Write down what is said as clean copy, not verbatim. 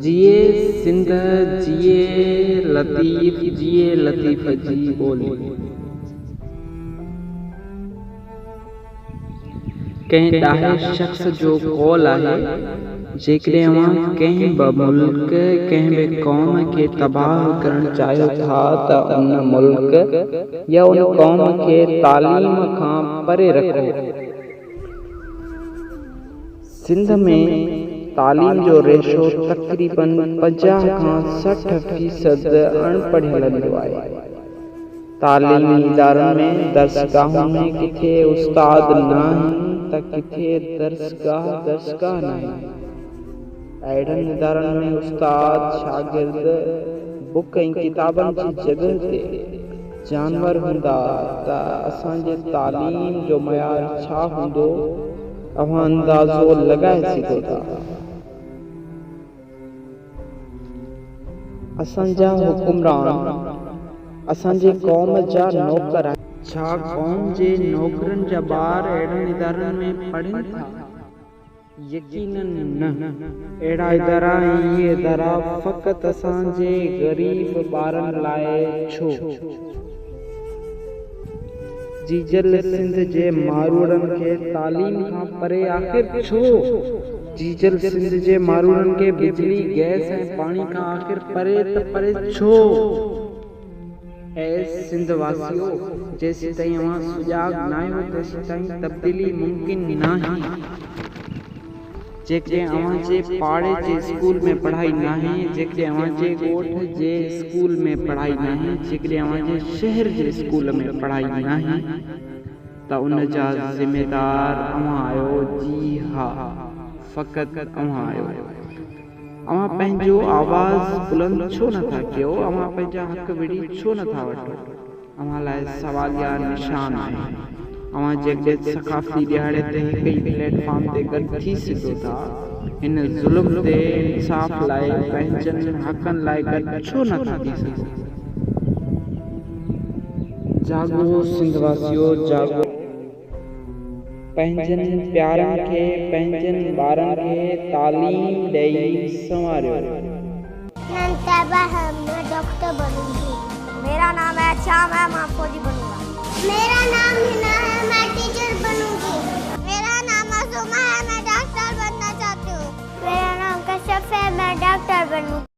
जिए सिंध जिए लतीफ़ जिए लतीफ़ जी ॿोली। कंहिं ॾाहे शख़्स जो कौल आहे, जेकॾहिं अव्हां कंहिं बि मुल्क कंहिं बि क़ौम खे तबाह करणु चाहियो था त उन मुल्क या उन क़ौम खे तालीम खां परे रखो। सिंध में तालीम जो रेशो तक़रीबन 50 खां 60% अणपढ़ियल हूंदो आहे। तालीमी इदारनि में दर्सगाहुनि में किथे उस्ताद न आहिनि त किथे दर्सगाह न आहिनि। अहिड़नि इदारनि में उस्ताद शागिर्द बुक ऐं किताबनि जी जॻह ते जानवर हूंदा त असांजे तालीम जो मयार छा हूंदो, अव्हां अंदाज़ो लॻाए सघो था। असांजा हुकुमरान असांजे क़ौम जा नौकर आहिनि। छा क़ौम जे नौकरनि जा ॿार अहिड़नि इदारनि में पढ़नि था? यकीनन न। अहिड़ा इदारा ऐं इहे इदारा फ़क़ति असांजे ग़रीब ॿारनि लाइ छो? जीजल सिंध जे मारूड़नि खे तालीम खां परे आख़िर छो? जीजल सिंध जे मारूड़नि खे बिजली गैस ऐं पाणी खां आख़िर परे छो? ऐं सिंध वासियो, जेसि ताईं अव्हां सुजाॻ न आहियो तेसि ताईं तब्दीली मुमकिन नाहे। जेकॾहिं अव्हांजे पाड़े जे स्कूल में पढ़ाई नाहे, जेकॾहिं अव्हांजे ॻोठ जे स्कूल में पढ़ाई नाहे, जेकॾहिं अव्हांजे शहर जे स्कूल में पढ़ाई नाहे, त उन जा ज़िमेदार अव्हां आहियो। जी हा, फ़क़ति अव्हां आहियो। अव्हां पंहिंजो आवाज़ बुलंद छो नथा कयो? अव्हां पंहिंजा हक़ विड़ी छो नथा वठो? अव्हां लाइ सवालिया निशान आहे। अव्हां जेकॾहिं सक़ाफ़ती ॾियारे ते हिक ई प्लेटफॉर्म ते गॾु थी सघो था, हिन ज़ुल्म ते इंसाफ़ लाइ पंहिंजनि हक़नि लाइ गॾु छो नथा थी सघो? जागो सिंध वासियो, जागो। पंहिंजनि प्यारनि खे, पंहिंजनि ॿारनि खे तालीम ॾेई संवारियो। मैं डॉक्टर बनूंगी। मेरा नाम है श्याम है, मैं फौजी बनूंगा। मेरा नाम हिना है, मैं टीचर बनूंगी। मेरा नाम अज़ुमा है, मैं डॉक्टर बनना चाहती हूँ। मेरा नाम कश्यप है, मैं डॉक्टर बनूंगी।